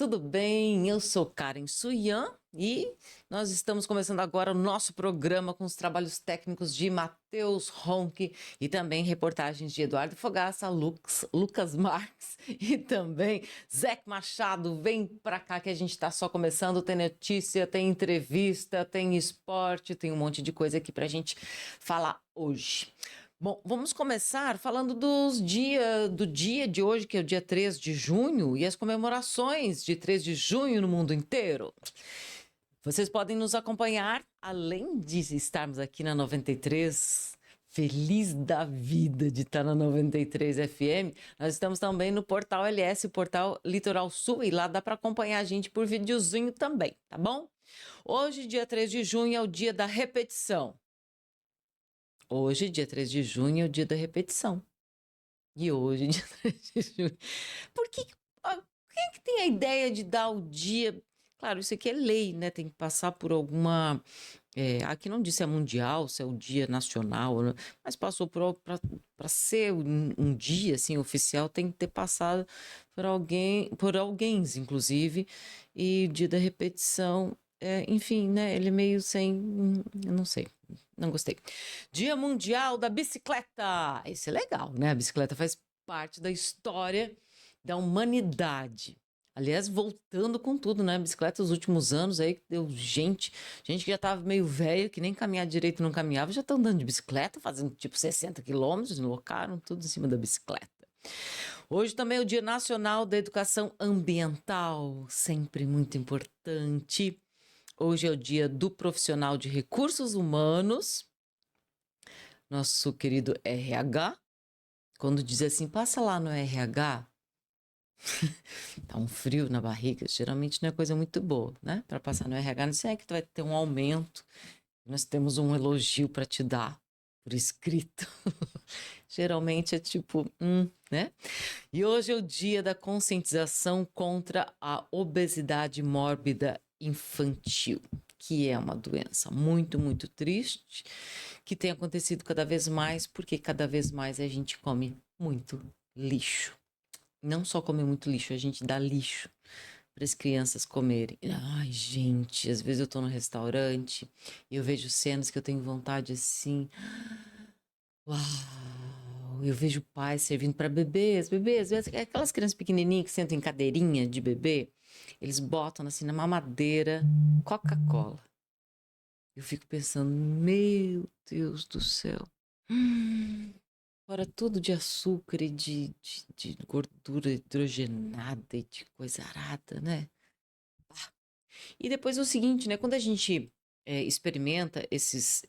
tudo bem? Eu sou Karen Suyan e nós estamos começando agora o nosso programa com os trabalhos técnicos de Matheus Ronck e também reportagens de Eduardo Fogaça, Lucas Marques e também Zeca Machado. Vem pra cá que a gente tá só começando, tem notícia, tem entrevista, tem esporte, tem um monte de coisa aqui pra gente falar hoje. Bom, vamos começar falando do dia de hoje, que é o dia 3 de junho, e as comemorações de 3 de junho no mundo inteiro. Vocês podem nos acompanhar, além de estarmos aqui na 93, feliz da vida de estar na 93 FM, nós estamos também no Portal LS, o Portal Litoral Sul, e lá dá para acompanhar a gente por videozinho também, tá bom? Hoje, dia 3 de junho, é o dia da repetição. Hoje, dia 3 de junho, é o dia da repetição. E hoje, dia 3 de junho. Por que, quem é que tem a ideia de dar o dia? Claro, isso aqui é lei, né? Tem que passar por alguma. Aqui não disse se é mundial, se é o dia nacional, né? Mas passou para ser um dia assim, oficial, tem que ter passado por alguém, inclusive. E o dia da repetição, enfim, né? Ele é meio sem. Eu não sei. Não gostei. Dia Mundial da Bicicleta. Isso é legal, né? A bicicleta faz parte da história da humanidade. Aliás, voltando com tudo, né? A bicicleta, os últimos anos aí, deu gente que já tava meio velho, que nem caminhar direito não caminhava, já tá andando de bicicleta, fazendo tipo 60 quilômetros, deslocaram tudo em cima da bicicleta. Hoje também é o Dia Nacional da Educação Ambiental, sempre muito importante. Hoje é o dia do profissional de recursos humanos, nosso querido RH. Quando diz assim, passa lá no RH, tá um frio na barriga, geralmente não é coisa muito boa, né? Para passar no RH, não sei, é que tu vai ter um aumento, nós temos um elogio para te dar por escrito. Geralmente é tipo, né? E hoje é o dia da conscientização contra a obesidade mórbida infantil, que é uma doença muito, muito triste, que tem acontecido cada vez mais, porque cada vez mais a gente come muito lixo. Não só come muito lixo, a gente dá lixo para as crianças comerem. Ai, gente, às vezes eu tô no restaurante e eu vejo cenas que eu tenho vontade assim. Uau! Eu vejo pais servindo para bebês, aquelas crianças pequenininhas que sentam em cadeirinha de bebê, eles botam assim na mamadeira Coca-Cola. Eu fico pensando, meu Deus do céu. Fora tudo de açúcar e de gordura hidrogenada e de coisa arada, né? E depois é o seguinte, né? Quando a gente experimenta esses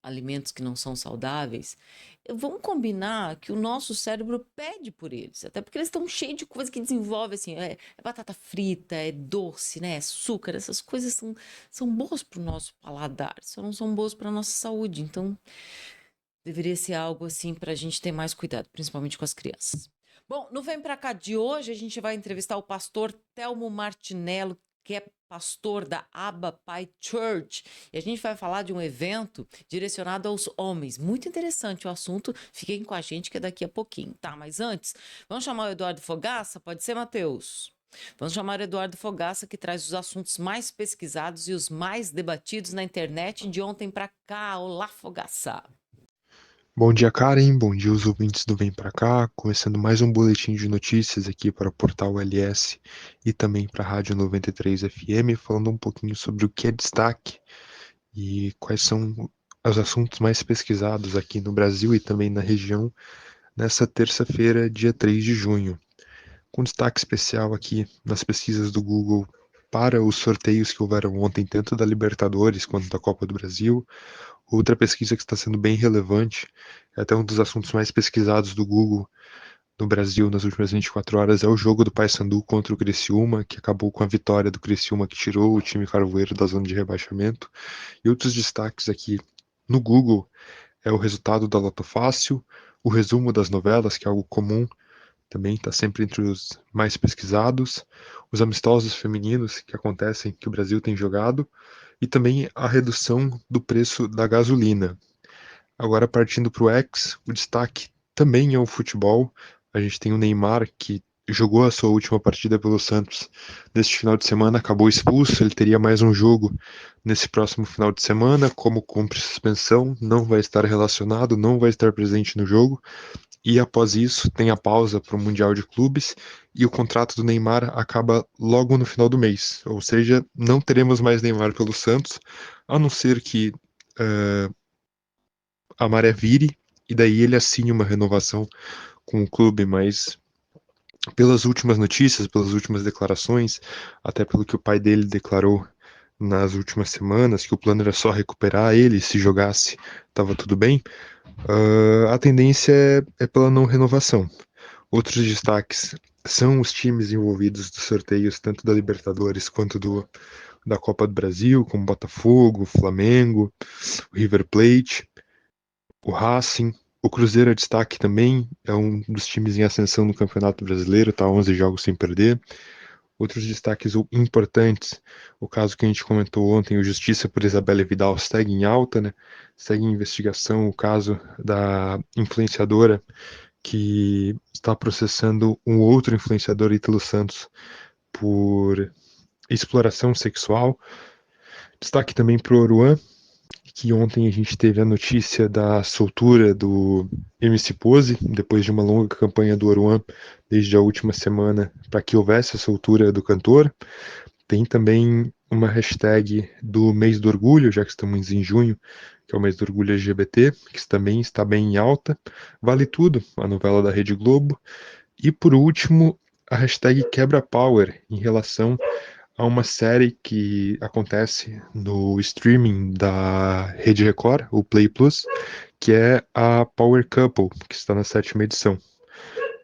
alimentos que não são saudáveis, vamos combinar que o nosso cérebro pede por eles. Até porque eles estão cheios de coisa que desenvolve, assim, é batata frita, é doce, né? É açúcar, essas coisas são boas para o nosso paladar, só não são boas para a nossa saúde. Então, deveria ser algo assim para a gente ter mais cuidado, principalmente com as crianças. Bom, no Vem Pra Cá de hoje, a gente vai entrevistar o pastor Telmo Martinello, que é pastor da Abba Pai Church. E a gente vai falar de um evento direcionado aos homens. Muito interessante o assunto. Fiquem com a gente que é daqui a pouquinho, tá? Mas antes, vamos chamar o Eduardo Fogaça? Pode ser, Matheus? Vamos chamar o Eduardo Fogaça, que traz os assuntos mais pesquisados e os mais debatidos na internet de ontem pra cá. Olá, Fogaça! Bom dia, Karen. Bom dia, os ouvintes do Vem Pra Cá. Começando mais um boletim de notícias aqui para o Portal LS e também para a Rádio 93 FM, falando um pouquinho sobre o que é destaque e quais são os assuntos mais pesquisados aqui no Brasil e também na região nessa terça-feira, dia 3 de junho. Com destaque especial aqui nas pesquisas do Google para os sorteios que houveram ontem, tanto da Libertadores quanto da Copa do Brasil. Outra pesquisa que está sendo bem relevante, é até um dos assuntos mais pesquisados do Google no Brasil nas últimas 24 horas, é o jogo do Paysandu contra o Criciúma, que acabou com a vitória do Criciúma, que tirou o time carvoeiro da zona de rebaixamento. E outros destaques aqui no Google é o resultado da Loto Fácil, o resumo das novelas, que é algo comum, também está sempre entre os mais pesquisados, os amistosos femininos que acontecem, que o Brasil tem jogado, e também a redução do preço da gasolina. Agora, partindo para o X, o destaque também é o futebol. A gente tem o Neymar, que jogou a sua última partida pelo Santos neste final de semana, acabou expulso, ele teria mais um jogo nesse próximo final de semana, como cumpre suspensão, não vai estar relacionado, não vai estar presente no jogo, e após isso tem a pausa para o Mundial de Clubes, e o contrato do Neymar acaba logo no final do mês, ou seja, não teremos mais Neymar pelo Santos, a não ser que a maré vire, e daí ele assine uma renovação com o clube, mas pelas últimas notícias, pelas últimas declarações, até pelo que o pai dele declarou nas últimas semanas, que o plano era só recuperar ele, se jogasse, estava tudo bem, a tendência é pela não renovação. Outros destaques são os times envolvidos dos sorteios, tanto da Libertadores quanto da Copa do Brasil, como Botafogo, Flamengo, o River Plate, o Racing. O Cruzeiro é destaque também, é um dos times em ascensão no Campeonato Brasileiro, está 11 jogos sem perder. Outros destaques importantes, o caso que a gente comentou ontem, o Justiça por Isabelle Vidal segue em alta, né? Segue em investigação o caso da influenciadora que está processando um outro influenciador, Ítalo Santos, por exploração sexual. Destaque também para o Oruan, que ontem a gente teve a notícia da soltura do MC Pose, depois de uma longa campanha do Oruan, desde a última semana, para que houvesse a soltura do cantor. Tem também uma hashtag do mês do orgulho, já que estamos em junho, que é o mês do orgulho LGBT, que também está bem em alta. Vale Tudo, a novela da Rede Globo. E por último, a hashtag Quebra Power, em relação a uma série que acontece no streaming da Rede Record, o Play Plus, que é a Power Couple, que está na 7ª edição.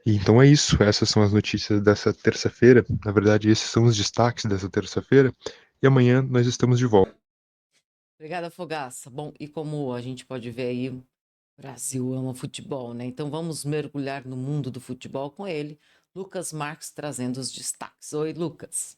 E então é isso, essas são as notícias dessa terça-feira. Na verdade, esses são os destaques dessa terça-feira. E amanhã nós estamos de volta. Obrigada, Fogaça. Bom, e como a gente pode ver aí, o Brasil ama futebol, né? Então vamos mergulhar no mundo do futebol com ele, Lucas Marques, trazendo os destaques. Oi, Lucas.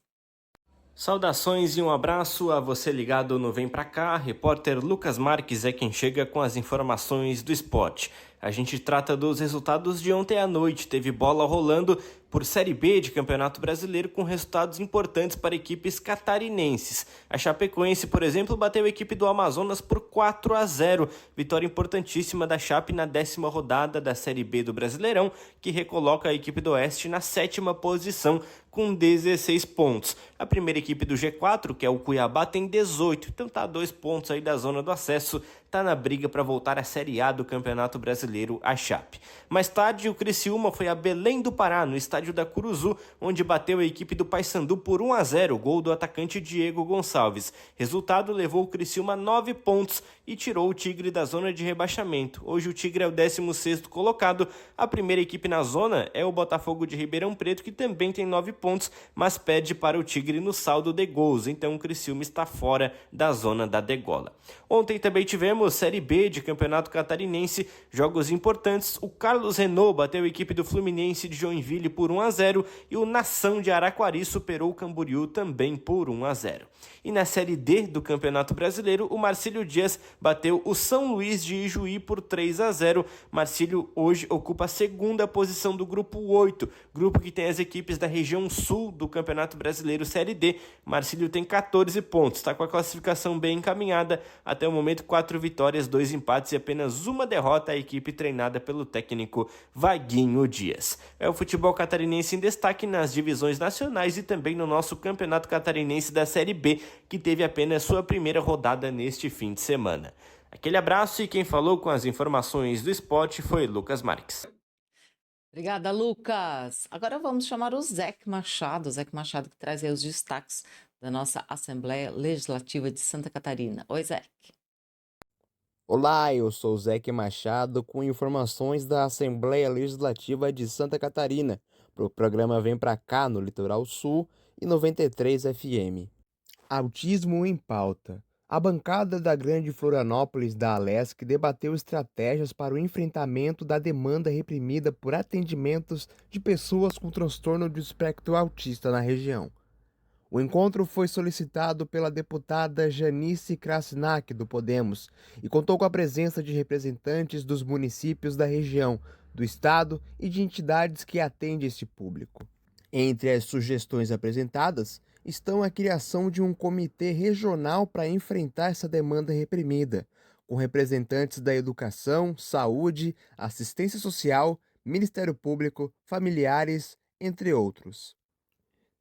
Saudações e um abraço a você ligado no Vem Pra Cá. Repórter Lucas Marques é quem chega com as informações do esporte. A gente trata dos resultados de ontem à noite. Teve bola rolando por Série B de Campeonato Brasileiro com resultados importantes para equipes catarinenses. A Chapecoense, por exemplo, bateu a equipe do Amazonas por 4-0. Vitória importantíssima da Chape na 10ª rodada da Série B do Brasileirão, que recoloca a equipe do Oeste na 7ª posição com 16 pontos. A primeira equipe do G4, que é o Cuiabá, tem 18, então tá a 2 pontos aí da zona do acesso, tá na briga para voltar à Série A do Campeonato Brasileiro, a Chape. Mais tarde, o Criciúma foi a Belém do Pará, no estádio da Curuzu, onde bateu a equipe do Paysandu por 1-0, gol do atacante Diego Gonçalves. Resultado levou o Criciúma a 9 pontos e tirou o Tigre da zona de rebaixamento. Hoje o Tigre é o 16º colocado, a primeira equipe na zona é o Botafogo de Ribeirão Preto, que também tem 9 pontos, mas perde para o Tigre no saldo de gols, então o Criciúma está fora da zona da degola. Ontem também tivemos Série B de Campeonato Catarinense, jogos importantes. O Carlos Renault bateu a equipe do Fluminense de Joinville por 1-0 e o Nação de Araquari superou o Camboriú também por 1-0. E na Série D do Campeonato Brasileiro, o Marcílio Dias bateu o São Luís de Ijuí por 3-0. Marcílio hoje ocupa a 2ª posição do grupo 8, grupo que tem as equipes da região sul do Campeonato Brasileiro Série D. Marcílio tem 14 pontos, está com a classificação bem encaminhada. Até o momento, 4 vitórias, 2 empates e apenas uma derrota à equipe treinada pelo técnico Vaguinho Dias. É o futebol catarinense em destaque nas divisões nacionais e também no nosso Campeonato Catarinense da Série B, que teve apenas sua primeira rodada neste fim de semana. Aquele abraço e quem falou com as informações do esporte foi Lucas Marques. Obrigada, Lucas. Agora vamos chamar o Zeque Machado que traz aí os destaques da nossa Assembleia Legislativa de Santa Catarina. Oi, Zeque. Olá, eu sou o Zeque Machado com informações da Assembleia Legislativa de Santa Catarina para o programa Vem Pra Cá no Litoral Sul e 93 FM. Autismo em pauta. A bancada da Grande Florianópolis da Alesc debateu estratégias para o enfrentamento da demanda reprimida por atendimentos de pessoas com transtorno de espectro autista na região. O encontro foi solicitado pela deputada Janice Krasnak, do Podemos, e contou com a presença de representantes dos municípios da região, do estado e de entidades que atendem este público. Entre as sugestões apresentadas estão a criação de um comitê regional para enfrentar essa demanda reprimida, com representantes da educação, saúde, assistência social, Ministério Público, familiares, entre outros.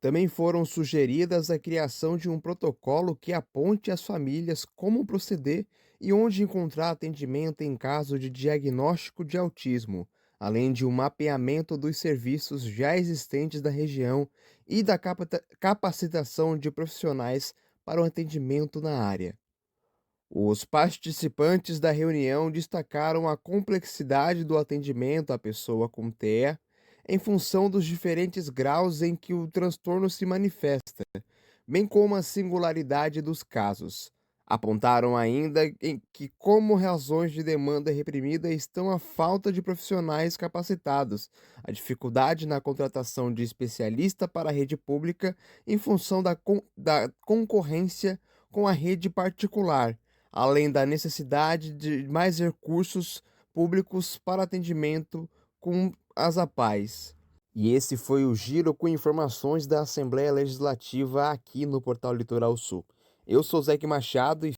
Também foram sugeridas a criação de um protocolo que aponte às famílias como proceder e onde encontrar atendimento em caso de diagnóstico de autismo, além de um mapeamento dos serviços já existentes da região e da capacitação de profissionais para o atendimento na área. Os participantes da reunião destacaram a complexidade do atendimento à pessoa com TEA em função dos diferentes graus em que o transtorno se manifesta, bem como a singularidade dos casos. Apontaram ainda que, como razões de demanda reprimida, estão a falta de profissionais capacitados, a dificuldade na contratação de especialista para a rede pública em função da concorrência com a rede particular, além da necessidade de mais recursos públicos para atendimento com as APAES. E esse foi o giro com informações da Assembleia Legislativa aqui no Portal Litoral Sul. Eu sou Zeque Machado e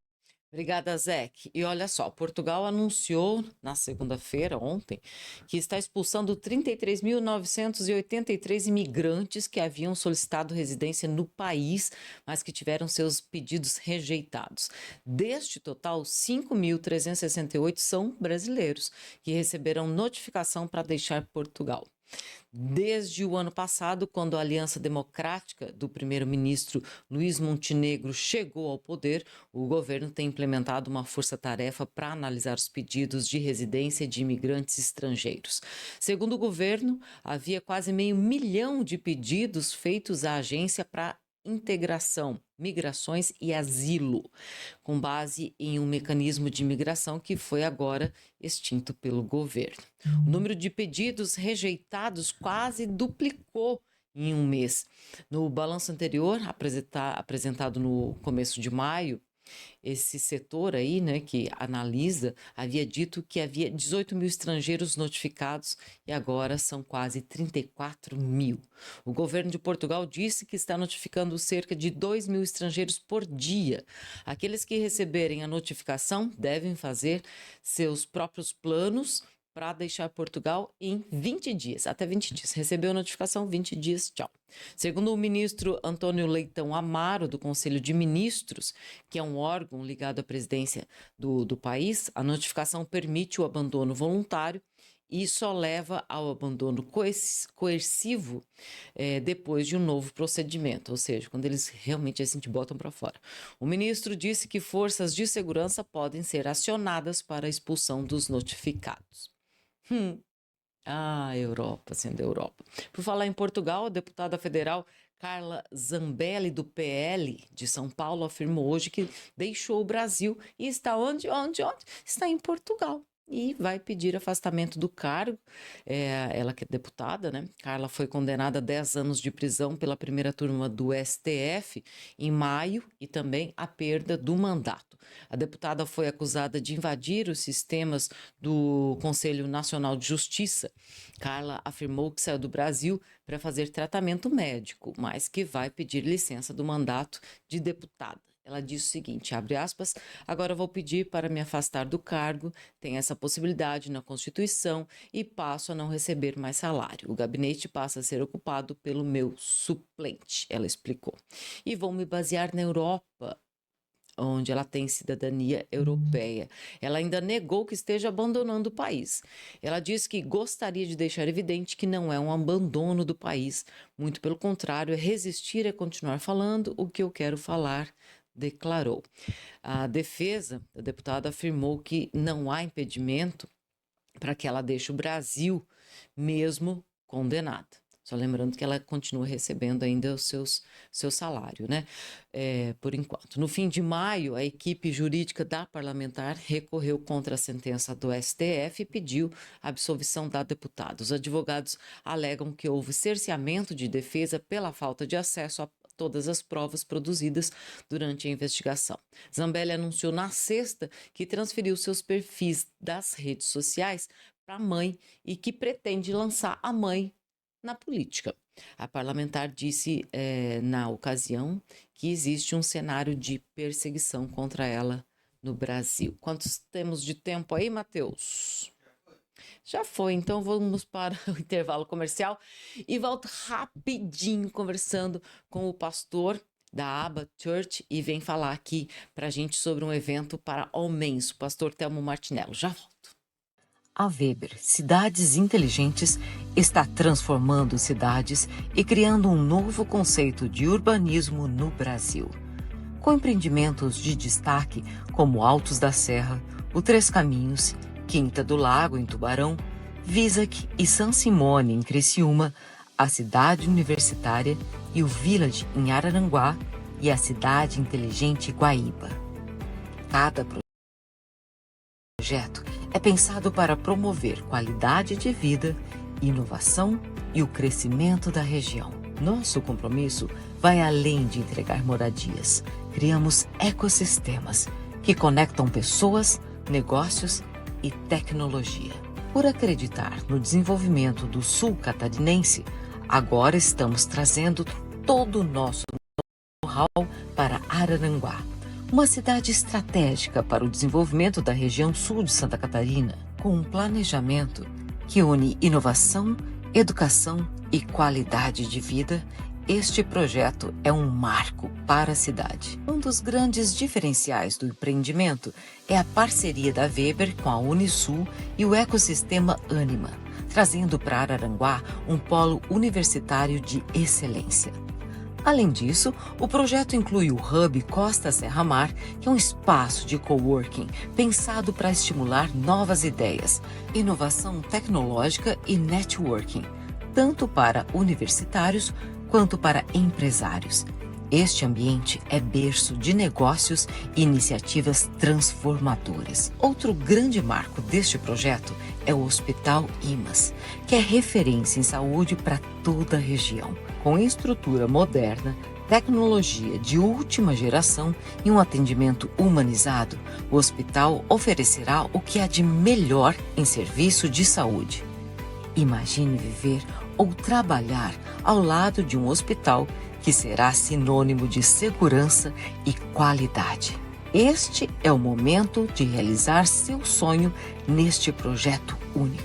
Obrigada, Zeke. E olha só, Portugal anunciou na segunda-feira, ontem, que está expulsando 33.983 imigrantes que haviam solicitado residência no país, mas que tiveram seus pedidos rejeitados. Deste total, 5.368 são brasileiros, que receberam notificação para deixar Portugal. Desde o ano passado, quando a Aliança Democrática do primeiro-ministro Luiz Montenegro chegou ao poder, o governo tem implementado uma força-tarefa para analisar os pedidos de residência de imigrantes estrangeiros. Segundo o governo, havia quase 500 mil de pedidos feitos à agência para integração, migrações e asilo, com base em um mecanismo de imigração que foi agora extinto pelo governo. O número de pedidos rejeitados quase duplicou em um mês. No balanço anterior, apresentado no começo de maio, esse setor aí, né, que analisa, havia dito que havia 18 mil estrangeiros notificados e agora são quase 34 mil. O governo de Portugal disse que está notificando cerca de 2 mil estrangeiros por dia. Aqueles que receberem a notificação devem fazer seus próprios planos para deixar Portugal em 20 dias, até 20 dias. Recebeu a notificação, 20 dias, tchau. Segundo o ministro Antônio Leitão Amaro, do Conselho de Ministros, que é um órgão ligado à presidência do país, a notificação permite o abandono voluntário e só leva ao abandono coercivo depois de um novo procedimento, ou seja, quando eles realmente assim te botam para fora. O ministro disse que forças de segurança podem ser acionadas para a expulsão dos notificados. Europa, sendo Europa. Por falar em Portugal, a deputada federal Carla Zambelli, do PL de São Paulo, afirmou hoje que deixou o Brasil e está onde? Está em Portugal. E vai pedir afastamento do cargo. Ela que é deputada, né? Carla foi condenada a 10 anos de prisão pela primeira turma do STF em maio e também a perda do mandato. A deputada foi acusada de invadir os sistemas do Conselho Nacional de Justiça. Carla afirmou que saiu do Brasil para fazer tratamento médico, mas que vai pedir licença do mandato de deputada. Ela disse o seguinte, abre aspas, agora vou pedir para me afastar do cargo, tem essa possibilidade na Constituição e passo a não receber mais salário. O gabinete passa a ser ocupado pelo meu suplente, ela explicou. E vou me basear na Europa, onde ela tem cidadania europeia. Ela ainda negou que esteja abandonando o país. Ela disse que gostaria de deixar evidente que não é um abandono do país, muito pelo contrário, é resistir a continuar falando o que eu quero falar, declarou. A defesa da deputada afirmou que não há impedimento para que ela deixe o Brasil, mesmo condenada. Só lembrando que ela continua recebendo ainda o seu salário, né? Por enquanto. No fim de maio, a equipe jurídica da parlamentar recorreu contra a sentença do STF e pediu a absolvição da deputada. Os advogados alegam que houve cerceamento de defesa pela falta de acesso a todas as provas produzidas durante a investigação. Zambelli anunciou na sexta que transferiu seus perfis das redes sociais para a mãe e que pretende lançar a mãe na política. A parlamentar disse, na ocasião, que existe um cenário de perseguição contra ela no Brasil. Quantos temos de tempo aí, Matheus? Já foi, então vamos para o intervalo comercial e volto rapidinho conversando com o pastor da Aba Church e vem falar aqui para a gente sobre um evento para homens, o pastor Telmo Martinello. Já volto. A Weber Cidades Inteligentes está transformando cidades e criando um novo conceito de urbanismo no Brasil. Com empreendimentos de destaque como Altos da Serra, o Três Caminhos, Quinta do Lago, em Tubarão, Visac e San Simone, em Criciúma, a Cidade Universitária e o Village, em Araranguá, e a Cidade Inteligente Guaíba. Cada projeto é pensado para promover qualidade de vida, inovação e o crescimento da região. Nosso compromisso vai além de entregar moradias. Criamos ecossistemas que conectam pessoas, negócios e tecnologia. Por acreditar no desenvolvimento do sul catarinense, agora estamos trazendo todo o nosso know-how para Araranguá, uma cidade estratégica para o desenvolvimento da região sul de Santa Catarina, com um planejamento que une inovação, educação e qualidade de vida. Este projeto é um marco para a cidade. Um dos grandes diferenciais do empreendimento é a parceria da Weber com a Unisul e o ecossistema Anima, trazendo para Araranguá um polo universitário de excelência. Além disso, o projeto inclui o Hub Costa Serra Mar, que é um espaço de coworking pensado para estimular novas ideias, inovação tecnológica e networking, tanto para universitários quanto para empresários. Este ambiente é berço de negócios e iniciativas transformadoras. Outro grande marco deste projeto é o Hospital Imas, que é referência em saúde para toda a região. Com estrutura moderna, tecnologia de última geração e um atendimento humanizado, o hospital oferecerá o que há de melhor em serviço de saúde. Imagine viver ou trabalhar ao lado de um hospital que será sinônimo de segurança e qualidade. Este é o momento de realizar seu sonho neste projeto único.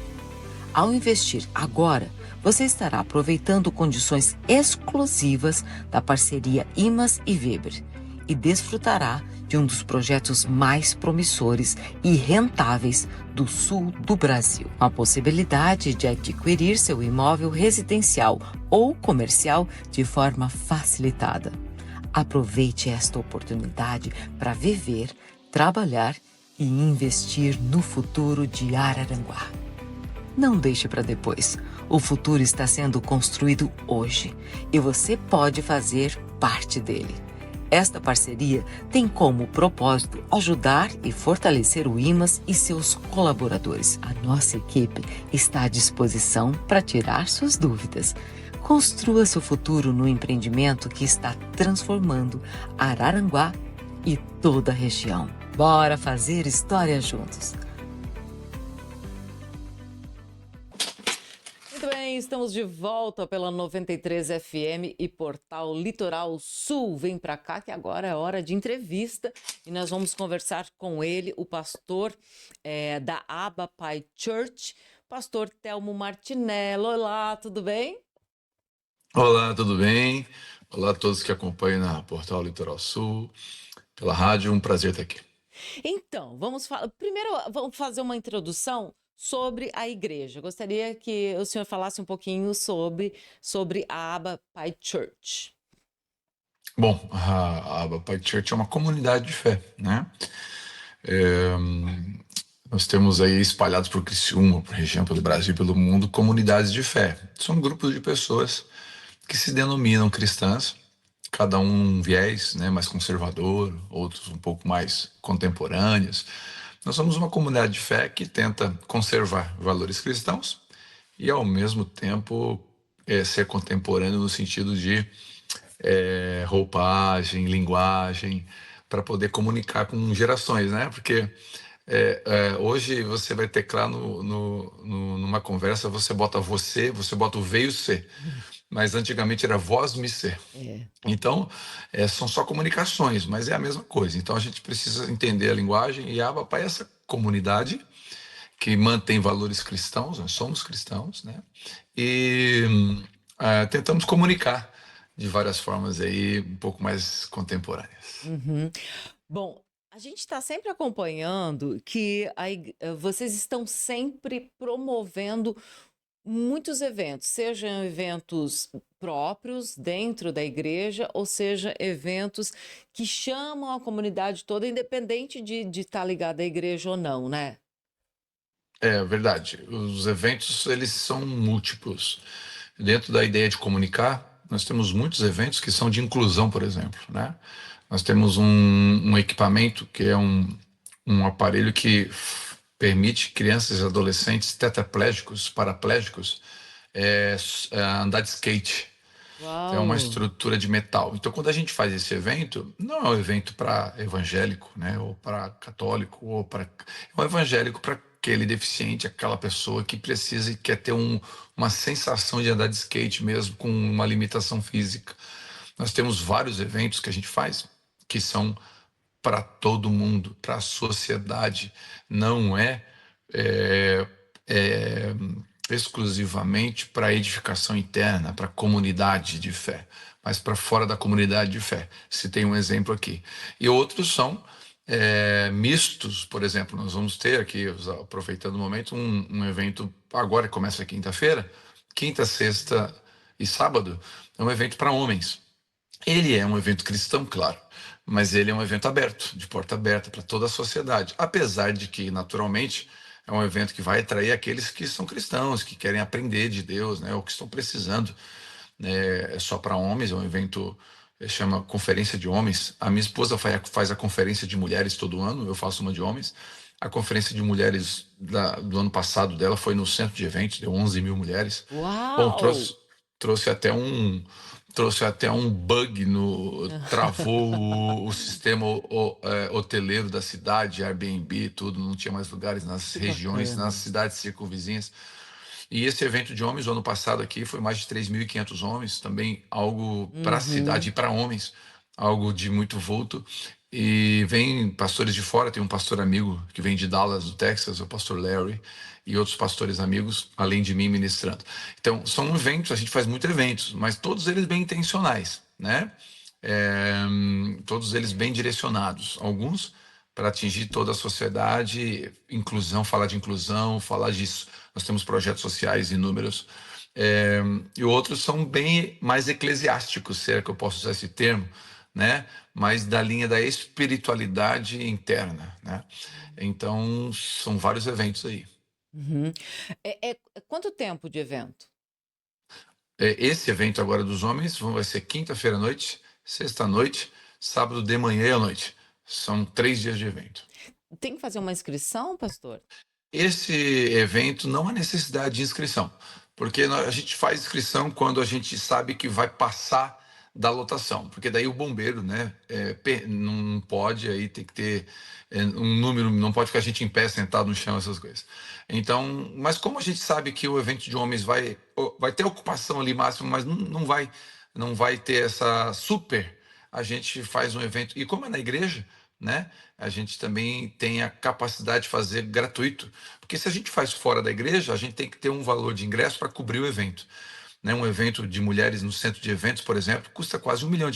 Ao investir agora, você estará aproveitando condições exclusivas da parceria Imas e Weber e desfrutará de um dos projetos mais promissores e rentáveis do sul do Brasil. A possibilidade de adquirir seu imóvel residencial ou comercial de forma facilitada. Aproveite esta oportunidade para viver, trabalhar e investir no futuro de Araranguá. Não deixe para depois. O futuro está sendo construído hoje e você pode fazer parte dele. Esta parceria tem como propósito ajudar e fortalecer o Imas e seus colaboradores. A nossa equipe está à disposição para tirar suas dúvidas. Construa seu futuro no empreendimento que está transformando Araranguá e toda a região. Bora fazer história juntos! Muito bem, estamos de volta pela 93 FM e Portal Litoral Sul. Vem para cá que agora é hora de entrevista e nós vamos conversar com ele, o pastor da Aba Pai Church, pastor Telmo Martinello. Olá, tudo bem? Olá, tudo bem? Olá a todos que acompanham na Portal Litoral Sul, pela rádio, um prazer estar aqui. Então, primeiro vamos fazer uma introdução sobre a igreja. Gostaria que o senhor falasse um pouquinho sobre a Aba Pai Church. Bom, a Aba Pai Church é uma comunidade de fé, né? Nós temos aí espalhados por Criciúma, por região, pelo Brasil e pelo mundo, comunidades de fé. São grupos de pessoas que se denominam cristãs, cada um viés, né, mais conservador, outros um pouco mais contemporâneos. Nós somos uma comunidade de fé que tenta conservar valores cristãos e, ao mesmo tempo, ser contemporâneo no sentido de roupagem, linguagem, para poder comunicar com gerações, né? Porque hoje você vai teclar numa conversa, você bota o V e o C. mas antigamente era voz me ser. É. Então, são só comunicações, mas é a mesma coisa. Então, a gente precisa entender a linguagem e aba para essa comunidade que mantém valores cristãos, nós somos cristãos, né? E tentamos comunicar de várias formas aí, um pouco mais contemporâneas. Uhum. Bom, a gente está sempre acompanhando que vocês estão sempre promovendo muitos eventos, sejam eventos próprios dentro da igreja, ou seja, eventos que chamam a comunidade toda, independente de estar ligada à igreja ou não, né? É verdade. Os eventos, eles são múltiplos. Dentro da ideia de comunicar, nós temos muitos eventos que são de inclusão, por exemplo, né? Nós temos um equipamento que é um aparelho que permite crianças e adolescentes tetraplégicos, paraplégicos, andar de skate. É uma Uau! estrutura de metal. Então, quando a gente faz esse evento, não é um evento para evangélico, né? Ou para católico, ou para. É um evangélico para aquele deficiente, aquela pessoa que precisa e quer ter uma sensação de andar de skate mesmo com uma limitação física. Nós temos vários eventos que a gente faz que são para todo mundo, para a sociedade. Não é, é exclusivamente para a edificação interna, para a comunidade de fé, mas para fora da comunidade de fé. Se tem um exemplo aqui. E outros são mistos, por exemplo, nós vamos ter aqui, aproveitando o momento, um evento, agora começa quinta-feira, quinta, sexta e sábado, é um evento para homens. Ele é um evento cristão, claro, mas ele é um evento aberto, de porta aberta para toda a sociedade, apesar de que, naturalmente, é um evento que vai atrair aqueles que são cristãos, que querem aprender de Deus, né, ou que estão precisando. É só para homens, é um evento, chama Conferência de Homens. A minha esposa faz a Conferência de Mulheres todo ano, eu faço uma de homens. A Conferência de Mulheres do ano passado dela foi no centro de eventos, deu 11 mil mulheres. Bom, Uau! trouxe até um bug travou o sistema hoteleiro da cidade, Airbnb, tudo, não tinha mais lugares nas Que regiões, nas bacana. cidades circunvizinhas. E esse evento de homens, o ano passado aqui, foi mais de 3.500 homens, também algo para a cidade e Uhum. para homens, algo de muito vulto. E vem pastores de fora, tem um pastor amigo que vem de Dallas, do Texas, o pastor Larry, e outros pastores amigos, além de mim, ministrando. Então, são eventos, a gente faz muitos eventos, mas todos eles bem intencionais, né? É, todos eles bem direcionados. Alguns para atingir toda a sociedade, inclusão, falar disso. Nós temos projetos sociais inúmeros. E outros são bem mais eclesiásticos, se é que eu posso usar esse termo, né? Mais da linha da espiritualidade interna, né? Então, são vários eventos aí. Uhum. Quanto tempo de evento? Esse evento agora dos homens vai ser quinta-feira à noite, sexta à noite, sábado de manhã e à noite. São 3 dias de evento. Tem que fazer uma inscrição, pastor? Esse evento não há necessidade de inscrição, porque a gente faz inscrição quando a gente sabe que vai passar da lotação, porque daí o bombeiro, né, não pode, aí tem que ter um número, não pode ficar a gente em pé, sentado no chão, essas coisas. Então, mas como a gente sabe que o evento de homens vai ter ocupação ali máximo, mas não vai ter essa super, a gente faz um evento, e como é na igreja, né, a gente também tem a capacidade de fazer gratuito. Porque se a gente faz fora da igreja, a gente tem que ter um valor de ingresso para cobrir o evento. Né? Um evento de mulheres no centro de eventos, por exemplo, custa quase R$ 1 milhão.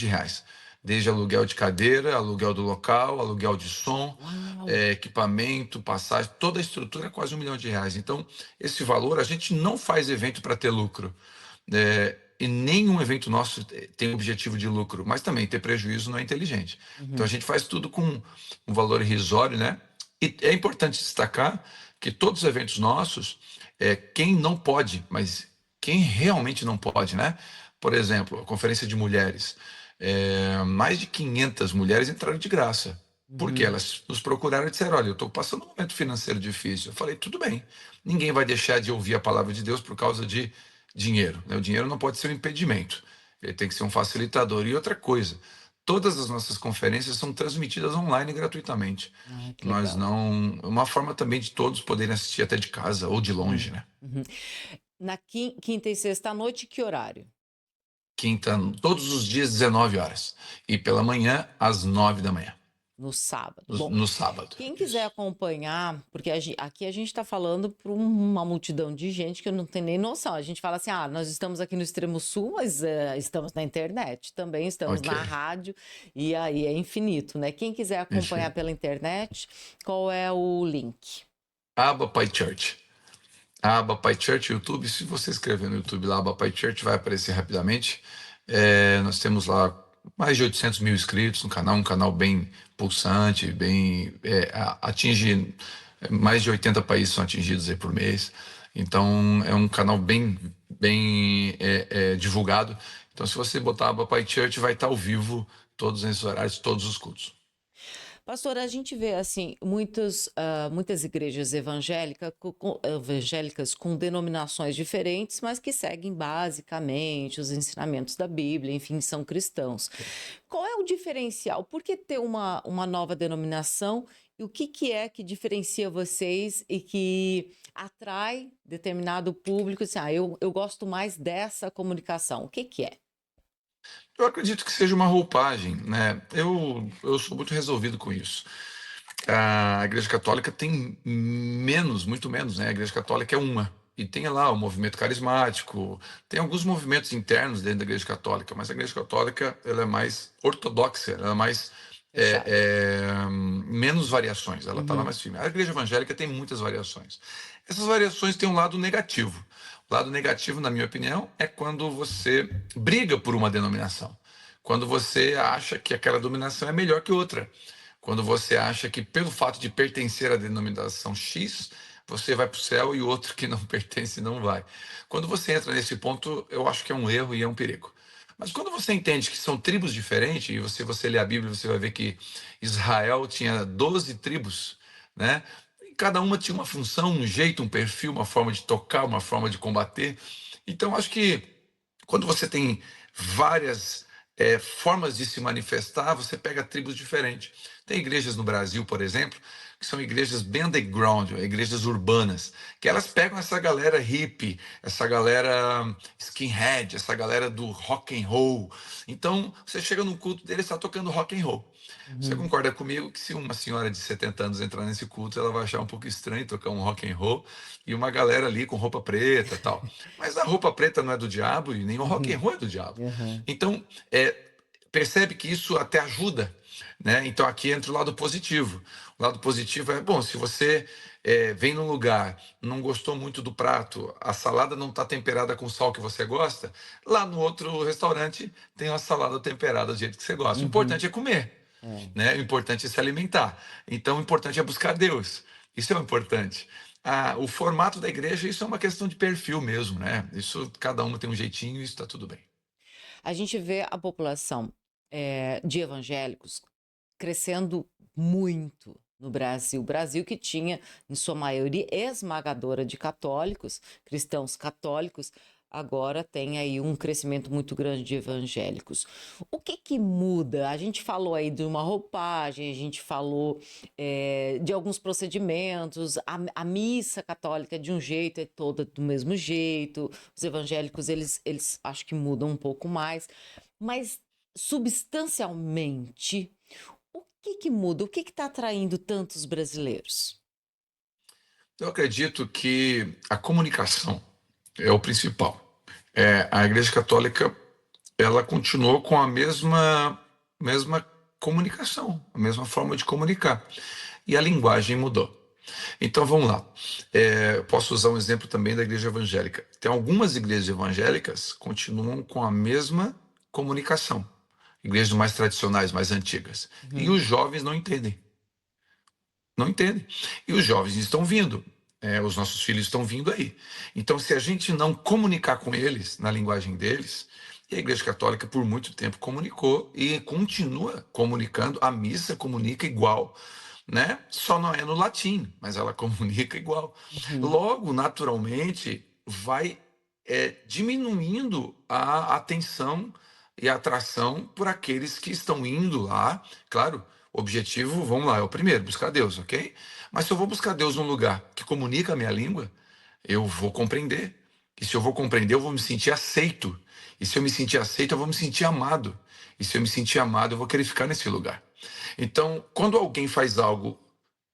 Desde aluguel de cadeira, aluguel do local, aluguel de som, Uau! equipamento, passagem, toda a estrutura é quase R$ 1 milhão. Então, esse valor, a gente não faz evento para ter lucro. E nenhum evento nosso tem objetivo de lucro, mas também ter prejuízo não é inteligente. Então a Uhum. gente faz tudo com um valor irrisório, né? E é importante destacar que todos os eventos nossos, quem não pode, mas quem realmente não pode, né? Por exemplo, a Conferência de Mulheres, mais de 500 mulheres entraram de graça. Porque Uhum. elas nos procuraram e disseram: olha, eu estou passando um momento financeiro difícil. Eu falei: tudo bem, ninguém vai deixar de ouvir a palavra de Deus por causa de dinheiro, né? O dinheiro não pode ser um impedimento, ele tem que ser um facilitador. E outra coisa, todas as nossas conferências são transmitidas online gratuitamente. Ah, que Nós legal. não. É uma forma também de todos poderem assistir até de casa ou de Uhum. longe, né? Uhum. Na quinta e sexta à noite, que horário? quinta, todos os dias, 19 horas. E pela manhã, às 9 da manhã, No sábado. no, Bom, no sábado. quem quiser Isso. acompanhar, porque aqui a gente está falando para uma multidão de gente que eu não tenho nem noção. A gente fala assim, nós estamos aqui no extremo sul, mas estamos na internet, também estamos Ok, na rádio, e aí é infinito, né? Quem quiser isso acompanhar aí. pela internet, qual é o link? Aba Pai Church. A aba Pai Church YouTube, se você escrever no YouTube lá, aba Pai Church, vai aparecer rapidamente. Nós temos lá mais de 800 mil inscritos no canal, um canal bem pulsante, atinge mais de 80 países são atingidos aí por mês. Então, é um canal bem divulgado. Então, se você botar a aba Pai Church, vai estar ao vivo todos esses horários, todos os cultos. Pastor, a gente vê assim muitas igrejas evangélicas com denominações diferentes, mas que seguem basicamente os ensinamentos da Bíblia, enfim, são cristãos. Qual é o diferencial? Por que ter uma nova denominação? E o que é que diferencia vocês e que atrai determinado público? Assim, eu gosto mais dessa comunicação. O que é? Eu acredito que seja uma roupagem, né? Eu sou muito resolvido com isso. A Igreja Católica tem menos, muito menos, né? A Igreja Católica é uma. E tem lá o movimento carismático, tem alguns movimentos internos dentro da Igreja Católica, mas a Igreja Católica ela é mais ortodoxa, ela é mais Fechado. menos variações, ela está lá Uhum. mais firme. A Igreja Evangélica tem muitas variações. Essas variações têm um lado negativo. O lado negativo, na minha opinião, é quando você briga por uma denominação, quando você acha que aquela denominação é melhor que outra. Quando você acha que, pelo fato de pertencer à denominação X, você vai para o céu e outro que não pertence não vai. Quando você entra nesse ponto, eu acho que é um erro e é um perigo. Mas quando você entende que são tribos diferentes, e você lê a Bíblia, você vai ver que Israel tinha 12 tribos, né? E cada uma tinha uma função, um jeito, um perfil, uma forma de tocar, uma forma de combater. Então, acho que quando você tem várias formas de se manifestar, você pega tribos diferentes. Tem igrejas no Brasil, por exemplo, que são igrejas bem underground, igrejas urbanas, que elas pegam essa galera hippie, essa galera skinhead, essa galera do rock and roll. Então, você chega num culto deles, está tocando rock and roll. Você Uhum. concorda comigo que se uma senhora de 70 anos entrar nesse culto, ela vai achar um pouco estranho tocar um rock and roll e uma galera ali com roupa preta e tal. Mas a roupa preta não é do diabo e nem o rock and Uhum. roll é do diabo. Uhum. Então, percebe que isso até ajuda, né? Então aqui entra o lado positivo. O lado positivo é, bom, se você vem num lugar, não gostou muito do prato, a salada não está temperada com o sal que você gosta, lá no outro restaurante tem uma salada temperada do jeito que você gosta. O Uhum. importante é comer, É. né? O importante é se alimentar. Então o importante é buscar Deus. Isso é o importante. O formato da igreja, isso é uma questão de perfil mesmo, né? Isso, cada um tem um jeitinho e isso está tudo bem. A gente vê a população de evangélicos crescendo muito no Brasil. Brasil que tinha, em sua maioria esmagadora de católicos, cristãos católicos, agora tem aí um crescimento muito grande de evangélicos. O que muda? A gente falou aí de uma roupagem, a gente falou de alguns procedimentos, a missa católica é de um jeito, é toda do mesmo jeito, os evangélicos, eles acho que mudam um pouco mais, mas substancialmente, o que muda? O que está atraindo tantos brasileiros? Eu acredito que a comunicação é o principal. A Igreja Católica ela continuou com a mesma comunicação, a mesma forma de comunicar. E a linguagem mudou. Então vamos lá. Posso usar um exemplo também da Igreja Evangélica. Tem algumas igrejas evangélicas que continuam com a mesma comunicação. Igrejas mais tradicionais, mais antigas. E Uhum. os jovens não entendem. Não entendem. E os jovens estão vindo. Os nossos filhos estão vindo aí. Então, se a gente não comunicar com eles na linguagem deles, e a Igreja Católica por muito tempo comunicou e continua comunicando, a missa comunica igual, né? Só não é no latim, mas ela comunica igual. Uhum. Logo, naturalmente, vai diminuindo a atenção e a atração por aqueles que estão indo lá. Claro, o objetivo, vamos lá, é o primeiro, buscar Deus, ok? Mas se eu vou buscar Deus num lugar que comunica a minha língua, eu vou compreender. E se eu vou compreender, eu vou me sentir aceito. E se eu me sentir aceito, eu vou me sentir amado. E se eu me sentir amado, eu vou querer ficar nesse lugar. Então, quando alguém faz algo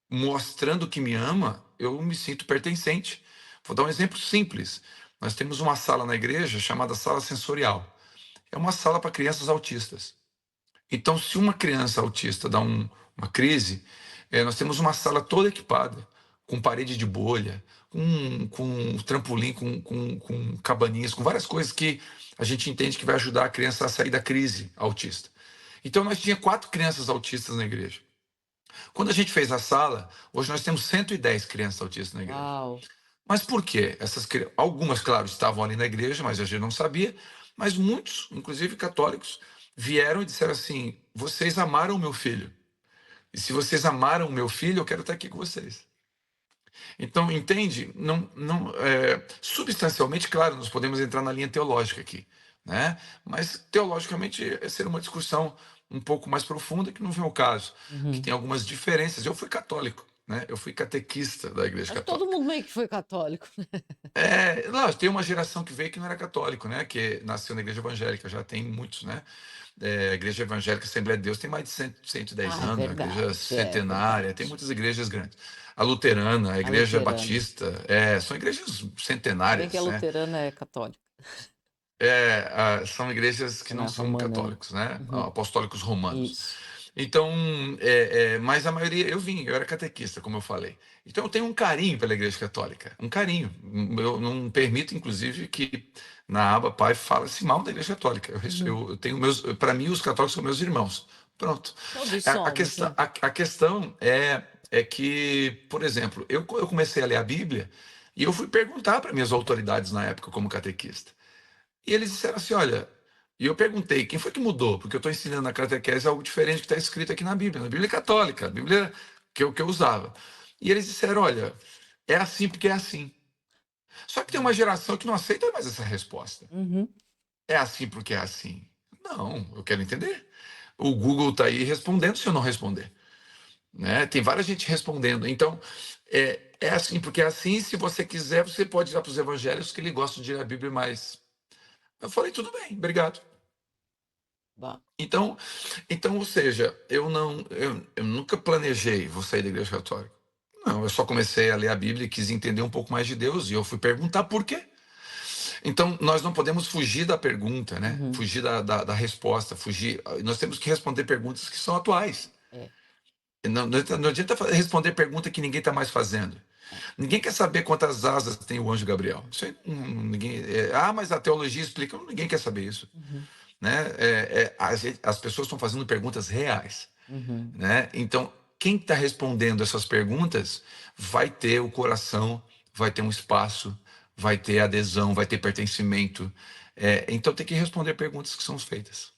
mostrando que me ama, eu me sinto pertencente. Vou dar um exemplo simples. Nós temos uma sala na igreja chamada sala sensorial. É uma sala para crianças autistas. Então, se uma criança autista dá uma crise, nós temos uma sala toda equipada, com parede de bolha, com trampolim, com cabaninhas, com várias coisas que a gente entende que vai ajudar a criança a sair da crise autista. Então, nós tínhamos 4 crianças autistas na igreja. Quando a gente fez a sala, hoje nós temos 110 crianças autistas na igreja. Uau. Mas por quê? Algumas, claro, estavam ali na igreja, mas a gente não sabia. Mas muitos, inclusive católicos, vieram e disseram assim: vocês amaram o meu filho. E se vocês amaram o meu filho, eu quero estar aqui com vocês. Então, entende? Substancialmente, claro, nós podemos entrar na linha teológica aqui, né? Mas teologicamente ser uma discussão um pouco mais profunda, que não vem ao caso, que tem algumas diferenças. Eu fui católico, né? Eu fui catequista da Igreja Mas Católica. todo mundo meio que foi católico. Não, tem uma geração que veio que não era católico, né? Que nasceu na Igreja Evangélica, já tem muitos, né? A Igreja Evangélica Assembleia de Deus tem mais de 110 Ah, é anos, a verdade, Igreja é Centenária, verdade. tem muitas igrejas grandes. A Luterana, a Igreja Luterana. Batista, são igrejas Se bem centenárias, que a né? luterana é católica. São igrejas que não são romana, né? católicos, né? Apostólicos romanos. Isso. Então, mas a maioria, eu era catequista, como eu falei. Então eu tenho um carinho pela Igreja Católica, um carinho. Eu não permito, inclusive, que na aba Pai fale-se mal da Igreja Católica. Eu tenho para mim, os católicos são meus irmãos. Pronto. Todos A somos, questão, né? a questão é que, por exemplo, eu comecei a ler a Bíblia e eu fui perguntar para minhas autoridades na época como catequista. E eles disseram assim: olha, e eu perguntei, quem foi que mudou? Porque eu estou ensinando na catequese algo diferente que está escrito aqui na Bíblia católica, a Bíblia que eu usava. E eles disseram: olha, é assim porque é assim. Só que tem uma geração que não aceita mais essa resposta. É assim porque é assim. Não, eu quero entender. O Google está aí respondendo se eu não responder. Né? Tem várias gente respondendo. Então, é assim porque é assim. Se você quiser, você pode ir lá para os evangelhos que ele gosta de ler a Bíblia mais. Eu falei: tudo bem, obrigado. Bom. Então, ou seja, eu nunca planejei vou sair da Igreja Católica. Não, eu só comecei a ler a Bíblia e quis entender um pouco mais de Deus, e eu fui perguntar por quê. Então, nós não podemos fugir da pergunta, né? Fugir da resposta, nós temos que responder perguntas que são atuais. Não adianta responder pergunta que ninguém está mais fazendo. Ninguém quer saber quantas asas tem o anjo Gabriel. Isso aí, mas a teologia explica. Ninguém quer saber isso. Né? As pessoas estão fazendo perguntas reais. Né? Então, quem está respondendo essas perguntas vai ter o coração, vai ter um espaço, vai ter adesão, vai ter pertencimento. Então, tem que responder perguntas que são feitas.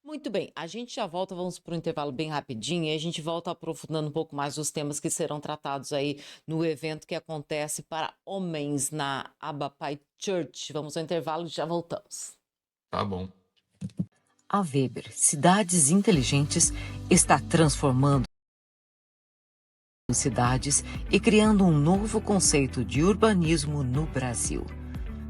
Muito bem, a gente já volta, vamos para um intervalo bem rapidinho e a gente volta aprofundando um pouco mais os temas que serão tratados aí no evento que acontece para homens na Abba Pai Church. Vamos ao intervalo e já voltamos. Tá bom. A Weber Cidades Inteligentes está transformando cidades e criando um novo conceito de urbanismo no Brasil.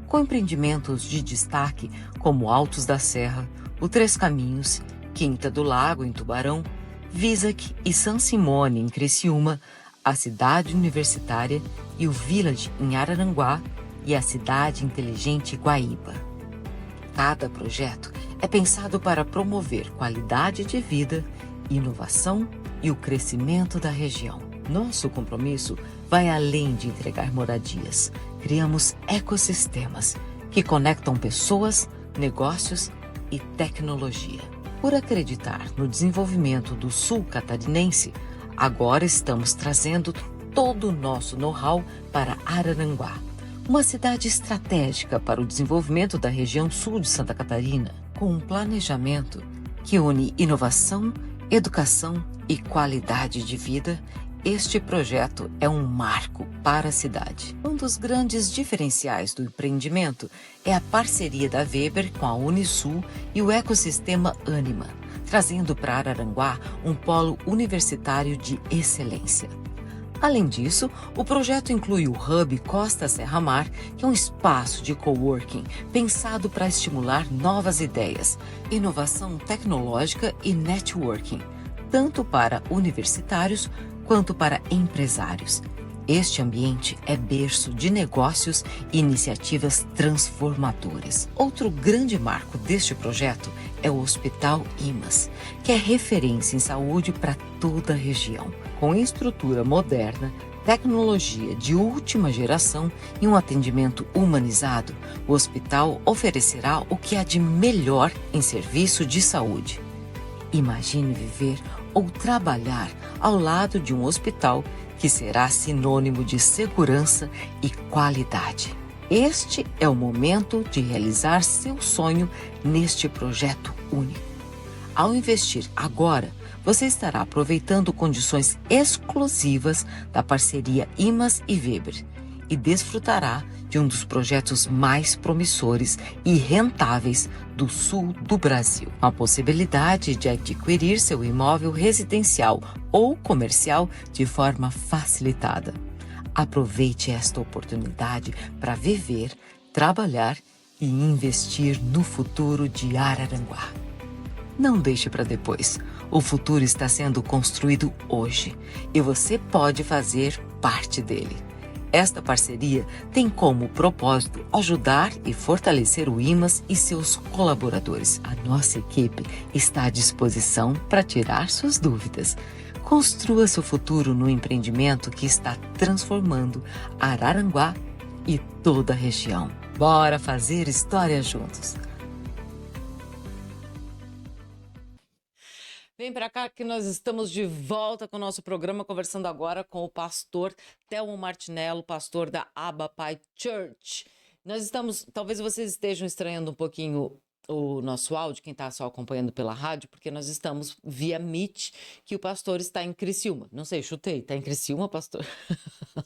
Com empreendimentos de destaque como Altos da Serra, o Três Caminhos, Quinta do Lago, em Tubarão, Visac e San Simone, em Criciúma, a Cidade Universitária e o Village, em Araranguá, e a Cidade Inteligente Guaíba. Cada projeto é pensado para promover qualidade de vida, inovação e o crescimento da região. Nosso compromisso vai além de entregar moradias. Criamos ecossistemas que conectam pessoas, negócios e tecnologia. Por acreditar no desenvolvimento do sul catarinense, agora estamos trazendo todo o nosso know-how para Araranguá, uma cidade estratégica para o desenvolvimento da região sul de Santa Catarina, com um planejamento que une inovação, educação e qualidade de vida. Este projeto é um marco para a cidade. Um dos grandes diferenciais do empreendimento é a parceria da Weber com a Unisul e o ecossistema Anima, trazendo para Araranguá um polo universitário de excelência. Além disso, o projeto inclui o Hub Costa Serra Mar, que é um espaço de coworking pensado para estimular novas ideias, inovação tecnológica e networking, tanto para universitários quanto para empresários. Este ambiente é berço de negócios e iniciativas transformadoras. Outro grande marco deste projeto é o Hospital IMAS, que é referência em saúde para toda a região. Com estrutura moderna, tecnologia de última geração e um atendimento humanizado, o hospital oferecerá o que há de melhor em serviço de saúde. Imagine viver ou trabalhar ao lado de um hospital que será sinônimo de segurança e qualidade. Este é o momento de realizar seu sonho neste projeto único. Ao investir agora, você estará aproveitando condições exclusivas da parceria IMAS e Weber e desfrutará de um dos projetos mais promissores e rentáveis do sul do Brasil. A possibilidade de adquirir seu imóvel residencial ou comercial de forma facilitada. Aproveite esta oportunidade para viver, trabalhar e investir no futuro de Araranguá. Não deixe para depois. O futuro está sendo construído hoje e você pode fazer parte dele. Esta parceria tem como propósito ajudar e fortalecer o IMAS e seus colaboradores. A nossa equipe está à disposição para tirar suas dúvidas. Construa seu futuro no empreendimento que está transformando Araranguá e toda a região. Bora fazer história juntos! Vem para cá que nós estamos de volta com o nosso programa, conversando agora com o pastor Telmo Martinello, pastor da Abba Pai Church. Nós estamos, talvez vocês estejam estranhando um pouquinho o nosso áudio, quem está só acompanhando pela rádio, porque nós estamos via Meet, que o pastor está em Criciúma. Não sei, chutei, está em Criciúma, pastor?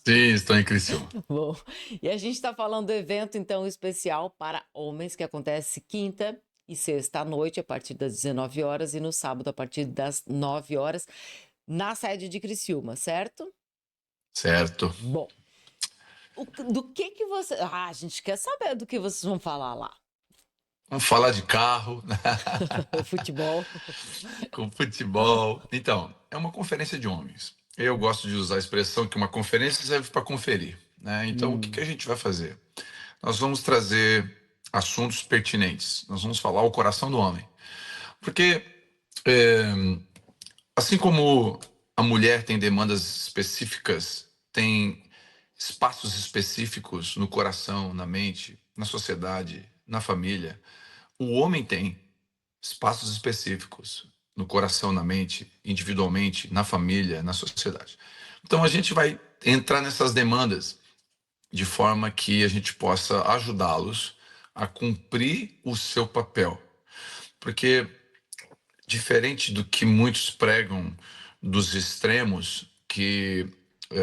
Sim, estou em Criciúma. Bom, e a gente está falando do evento, então, especial para homens, que acontece quinta e sexta à noite, a partir das 19 horas, e no sábado, a partir das 9 horas, na sede de Criciúma, certo? Certo. Bom, do que você... Ah, a gente quer saber do que vocês vão falar lá. Vamos falar de carro, Futebol. com futebol. Então, é uma conferência de homens. Eu gosto de usar a expressão que uma conferência serve para conferir, né? Então, o que a gente vai fazer? Nós vamos trazer assuntos pertinentes. Nós vamos falar o coração do homem. Porque, assim como a mulher tem demandas específicas, tem espaços específicos no coração, na mente, na sociedade, na família, o homem tem espaços específicos no coração, na mente, individualmente, na família, na sociedade. Então a gente vai entrar nessas demandas de forma que a gente possa ajudá-los a cumprir o seu papel. Porque, diferente do que muitos pregam dos extremos, que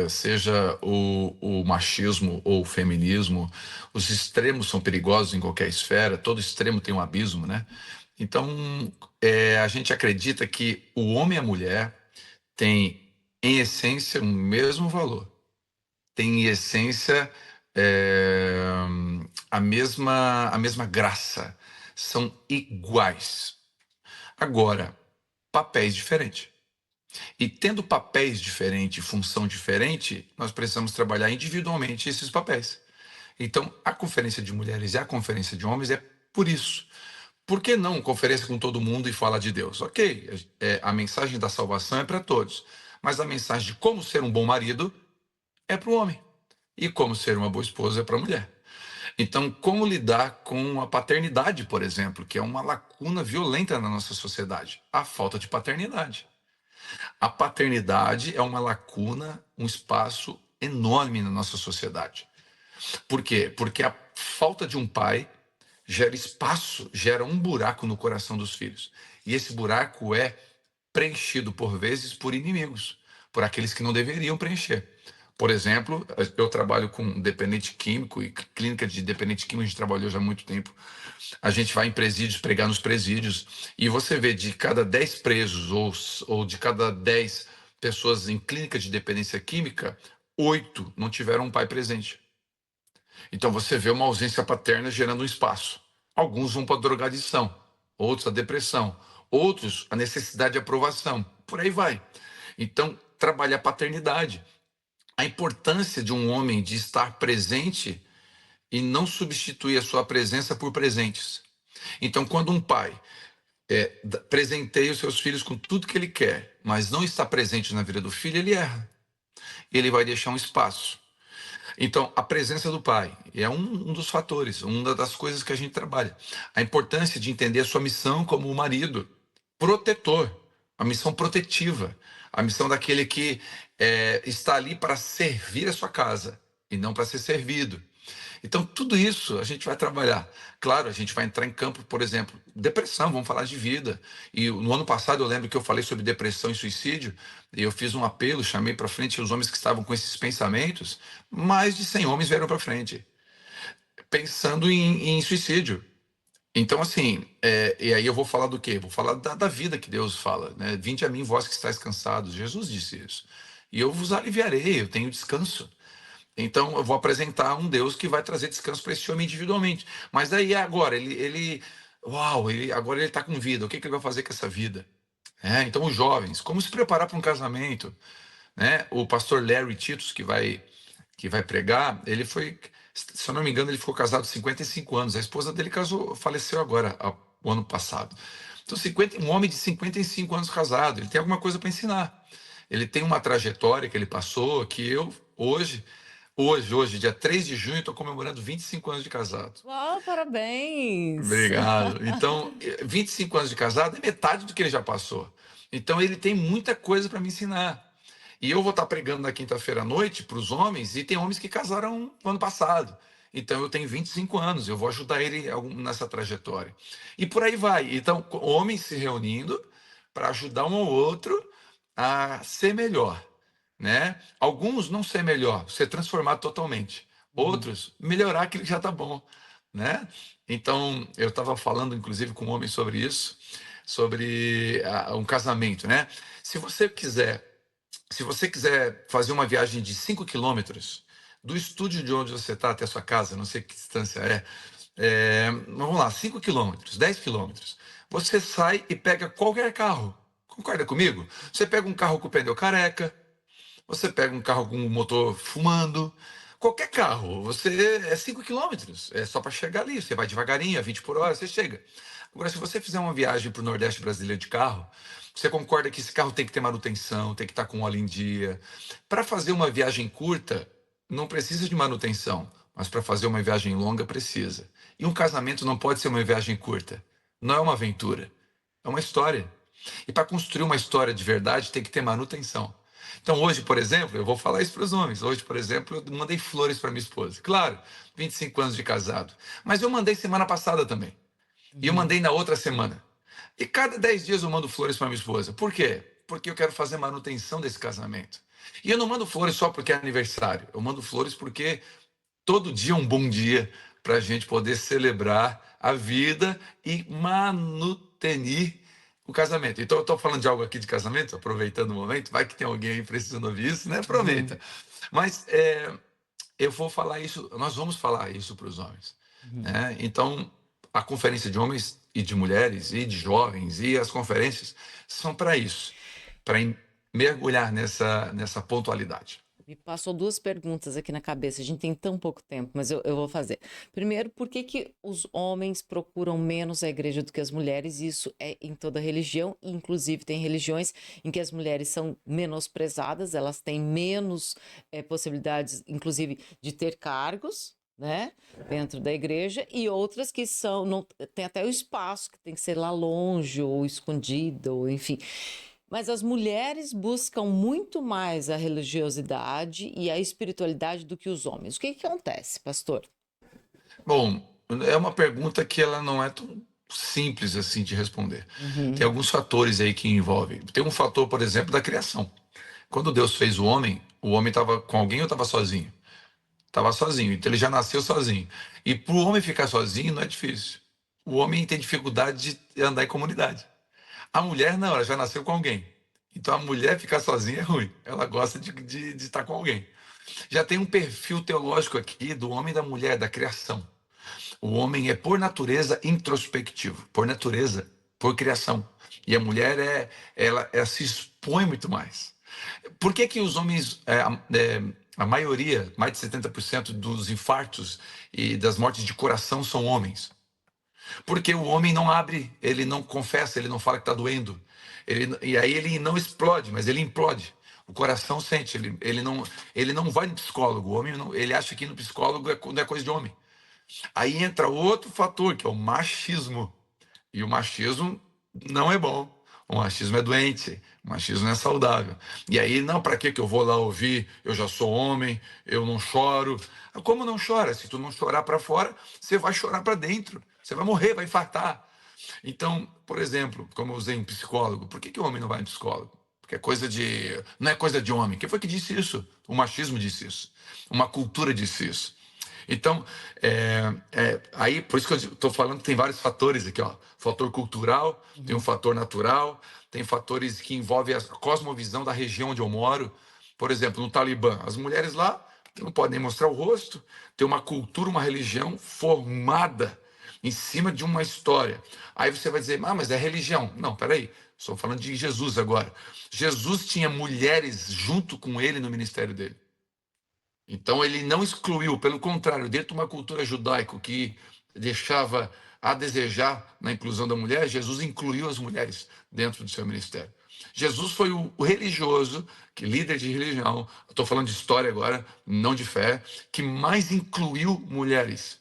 seja o machismo ou o feminismo, os extremos são perigosos em qualquer esfera, todo extremo tem um abismo, né? Então, a gente acredita que o homem e a mulher têm, em essência, o mesmo valor. Tem, em essência, a mesma graça. São iguais. Agora, papéis diferentes. E tendo papéis diferentes, função diferente, nós precisamos trabalhar individualmente esses papéis. Então, a conferência de mulheres e a conferência de homens é por isso. Por que não conferência com todo mundo e falar de Deus? Ok, a mensagem da salvação é para todos, mas a mensagem de como ser um bom marido é para o homem. E como ser uma boa esposa é para a mulher. Então, como lidar com a paternidade, por exemplo, que é uma lacuna violenta na nossa sociedade? A falta de paternidade. A paternidade é uma lacuna, um espaço enorme na nossa sociedade. Por quê? Porque a falta de um pai gera espaço, gera um buraco no coração dos filhos. E esse buraco é preenchido, por vezes, por inimigos, por aqueles que não deveriam preencher. Por exemplo, eu trabalho com dependente químico e clínica de dependente químico, a gente trabalhou já há muito tempo. A gente vai em presídios, pregar nos presídios, e você vê de cada 10 presos ou de cada 10 pessoas em clínica de dependência química, 8 não tiveram um pai presente. Então você vê uma ausência paterna gerando um espaço. Alguns vão para a drogadição, outros a depressão, outros a necessidade de aprovação. Por aí vai. Então, trabalhar a paternidade. A importância de um homem de estar presente e não substituir a sua presença por presentes. Então, quando um pai presenteia os seus filhos com tudo que ele quer, mas não está presente na vida do filho, ele erra. Ele vai deixar um espaço. Então, a presença do pai é um dos fatores, uma das coisas que a gente trabalha. A importância de entender a sua missão como marido protetor, a missão protetiva, a missão daquele que está ali para servir a sua casa e não para ser servido. Então, tudo isso a gente vai trabalhar. Claro, a gente vai entrar em campo, por exemplo, depressão, vamos falar de vida. E no ano passado eu lembro que eu falei sobre depressão e suicídio, e eu fiz um apelo, chamei para frente os homens que estavam com esses pensamentos, mais de 100 homens vieram para frente, pensando em suicídio. Então, assim, e aí eu vou falar do quê? Vou falar da vida que Deus fala, né? Vinde a mim, vós que estáis cansados. Jesus disse isso. E eu vos aliviarei, eu tenho descanso. Então, eu vou apresentar um Deus que vai trazer descanso para esse homem individualmente. Mas daí, agora, agora ele está com vida. O que ele vai fazer com essa vida? Então, os jovens, como se preparar para um casamento? Né? O pastor Larry Titus, que vai pregar, ele foi, se eu não me engano, ele ficou casado 55 anos. A esposa dele faleceu agora, o ano passado. Então, um homem de 55 anos casado, ele tem alguma coisa para ensinar. Ele tem uma trajetória que ele passou, que eu, hoje, dia 3 de junho, estou comemorando 25 anos de casado. Uau, parabéns! Obrigado. Então, 25 anos de casado é metade do que ele já passou. Então, ele tem muita coisa para me ensinar. E eu vou estar pregando na quinta-feira à noite para os homens, e tem homens que casaram no ano passado. Então, eu tenho 25 anos, eu vou ajudar ele nessa trajetória. E por aí vai. Então, homens se reunindo para ajudar um ao outro a ser melhor. Né? Alguns não ser melhor, ser transformado totalmente. Outros, melhorar aquilo que já está bom. Né? Então, eu estava falando, inclusive, com um homem sobre isso, sobre um casamento. Né? Se você quiser fazer uma viagem de 5 quilômetros do estúdio de onde você está até a sua casa, não sei que distância vamos lá, 5 quilômetros, 10 quilômetros, você sai e pega qualquer carro. Concorda comigo? Você pega um carro com o pneu careca, você pega um carro com o motor fumando, qualquer carro, é 5 quilômetros, é só para chegar ali, você vai devagarinho, a 20 por hora, você chega. Agora, se você fizer uma viagem para o Nordeste brasileiro de carro, você concorda que esse carro tem que ter manutenção, tem que estar com óleo em dia. Para fazer uma viagem curta, não precisa de manutenção, mas para fazer uma viagem longa, precisa. E um casamento não pode ser uma viagem curta, não é uma aventura, é uma história. E para construir uma história de verdade, tem que ter manutenção. Então, hoje, por exemplo, eu vou falar isso para os homens. Hoje, por exemplo, eu mandei flores para minha esposa. Claro, 25 anos de casado. Mas eu mandei semana passada também. E eu mandei na outra semana. E cada 10 dias eu mando flores para minha esposa. Por quê? Porque eu quero fazer manutenção desse casamento. E eu não mando flores só porque é aniversário. Eu mando flores porque todo dia é um bom dia para a gente poder celebrar a vida e manutenir o casamento. Então, eu estou falando de algo aqui de casamento, aproveitando o momento, vai que tem alguém aí precisando ouvir isso, né? Aproveita. Mas eu vou falar isso, nós vamos falar isso para os homens. Né? Então, a conferência de homens e de mulheres e de jovens e as conferências são para isso, para mergulhar nessa pontualidade. Me passou duas perguntas aqui na cabeça. A gente tem tão pouco tempo, mas eu vou fazer. Primeiro, por que os homens procuram menos a igreja do que as mulheres? Isso é em toda religião, inclusive tem religiões em que as mulheres são menosprezadas, elas têm menos possibilidades, inclusive, de ter cargos, né, dentro da igreja, e outras que não tem até o espaço, que tem que ser lá longe, ou escondido, ou enfim. Mas as mulheres buscam muito mais a religiosidade e a espiritualidade do que os homens. O que acontece, pastor? Bom, é uma pergunta que ela não é tão simples assim de responder. Tem alguns fatores aí que envolvem. Tem um fator, por exemplo, da criação. Quando Deus fez o homem estava com alguém ou estava sozinho? Estava sozinho, então ele já nasceu sozinho. E para o homem ficar sozinho não é difícil. O homem tem dificuldade de andar em comunidade. A mulher não, ela já nasceu com alguém. Então a mulher ficar sozinha é ruim. Ela gosta de estar com alguém. Já tem um perfil teológico aqui do homem e da mulher, da criação. O homem é, por natureza, introspectivo. Por natureza, por criação. E a mulher, ela se expõe muito mais. Por que que os homens, a maioria, mais de 70% dos infartos e das mortes de coração são homens? Porque o homem não abre, ele não confessa, ele não fala que está doendo. E aí ele não explode, mas ele implode. O coração sente, ele não vai no psicólogo. O homem ele acha que ir no psicólogo não é coisa de homem. Aí entra outro fator, que é o machismo. E o machismo não é bom. O machismo é doente, o machismo não é saudável. E aí, não, para que eu vou lá ouvir? Eu já sou homem, eu não choro. Como não chora? Se tu não chorar para fora, você vai chorar para dentro. Você vai morrer, vai infartar. Então, por exemplo, como eu usei um psicólogo, por que o homem não vai em psicólogo? Porque é coisa de. Não é coisa de homem. Quem foi que disse isso? O machismo disse isso. Uma cultura disse isso. Então, aí, por isso que eu estou falando que tem vários fatores aqui, ó. Fator cultural, tem um fator natural, tem fatores que envolvem a cosmovisão da região onde eu moro. Por exemplo, no Talibã, as mulheres lá não podem mostrar o rosto, tem uma cultura, uma religião formada em cima de uma história. Aí você vai dizer, mas é religião. Não, peraí, estou falando de Jesus agora. Jesus tinha mulheres junto com ele no ministério dele. Então ele não excluiu, pelo contrário, dentro de uma cultura judaica que deixava a desejar na inclusão da mulher, Jesus incluiu as mulheres dentro do seu ministério. Jesus foi o religioso, que líder de religião, estou falando de história agora, não de fé, que mais incluiu mulheres,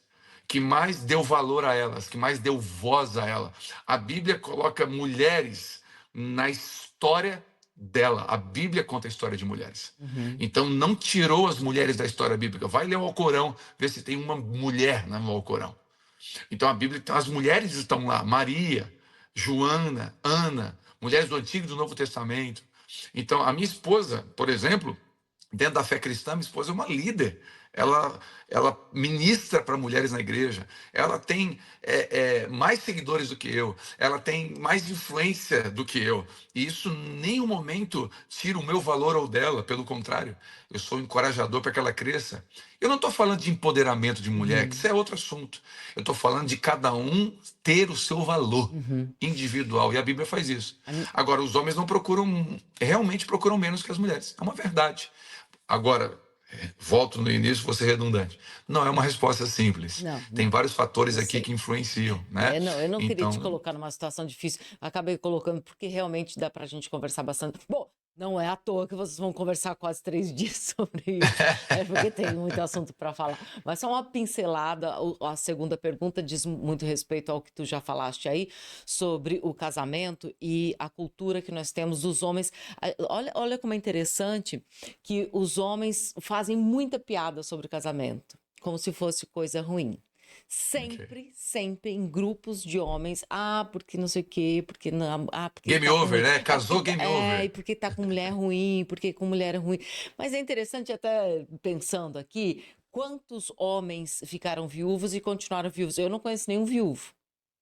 que mais deu valor a elas, que mais deu voz a elas. A Bíblia coloca mulheres na história dela. A Bíblia conta a história de mulheres. Então não tirou as mulheres da história bíblica. Vai ler o Alcorão, ver se tem uma mulher no Alcorão. Então a Bíblia, as mulheres estão lá, Maria, Joana, Ana, mulheres do Antigo e do Novo Testamento. Então a minha esposa, por exemplo, dentro da fé cristã, minha esposa é uma líder. Ela ministra para mulheres na igreja. Ela tem mais seguidores do que eu. Ela tem mais influência do que eu. E isso em nenhum momento tira o meu valor ou dela. Pelo contrário, eu sou um encorajador para que ela cresça. Eu não estou falando de empoderamento de mulher, que isso é outro assunto. Eu estou falando de cada um ter o seu valor individual. E a Bíblia faz isso. Agora, os homens não realmente procuram menos que as mulheres. É uma verdade. Agora, volto no início, vou ser redundante. Não é uma resposta simples. Não, Tem não, vários fatores eu aqui sei. que influenciam, né? Não, eu não queria te Então, colocar numa situação difícil. Acabei colocando porque realmente dá pra gente conversar bastante. Bom, não é à toa que vocês vão conversar quase 3 dias sobre isso. É porque tem muito assunto para falar. Mas só uma pincelada. A segunda pergunta diz muito respeito ao que tu já falaste aí sobre o casamento e a cultura que nós temos dos homens. Olha como é interessante que os homens fazem muita piada sobre o casamento, como se fosse coisa ruim. ok. Sempre em grupos de homens. Porque não sei o quê, porque não. Porque Game tá com. over, né? É Casou, porque, game e over. porque tá com mulher ruim, porque com mulher ruim. Mas é interessante, até pensando aqui, quantos homens ficaram viúvos e continuaram viúvos? Eu não conheço nenhum viúvo.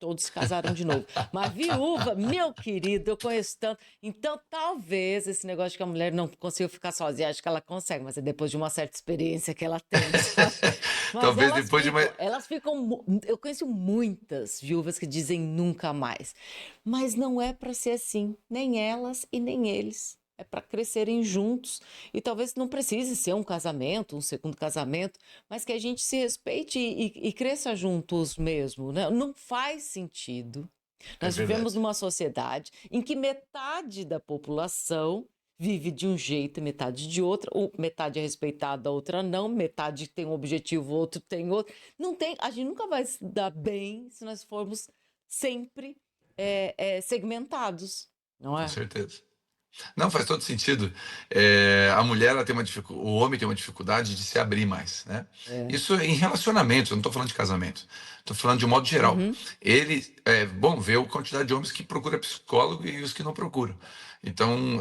Todos se casaram de novo. Mas viúva, meu querido, eu conheço tanto. Então, talvez esse negócio de que a mulher não consiga ficar sozinha, acho que ela consegue, mas é depois de uma certa experiência que ela tem, sabe? Mas Talvez depois de uma. elas ficam. Eu conheço muitas viúvas que dizem nunca mais. Mas não é para ser assim, nem elas e nem eles. É para crescerem juntos. E talvez não precise ser um casamento, um segundo casamento, mas que a gente se respeite e cresça juntos mesmo, né? Não faz sentido. É Nós vivemos verdade. numa sociedade em que metade da população vive de um jeito e metade de outro, ou metade é respeitada, a outra não, metade tem um objetivo, outro tem outro. Não tem, a gente nunca vai se dar bem se nós formos sempre segmentados, não Com é? certeza. Não, faz todo sentido. A mulher, ela tem o homem tem uma dificuldade de se abrir mais, né? É. Isso em relacionamento, eu não estou falando de casamento. Estou falando de um modo geral. Uhum. Ele, bom, ver a quantidade de homens que procuram psicólogo e os que não procuram. Então,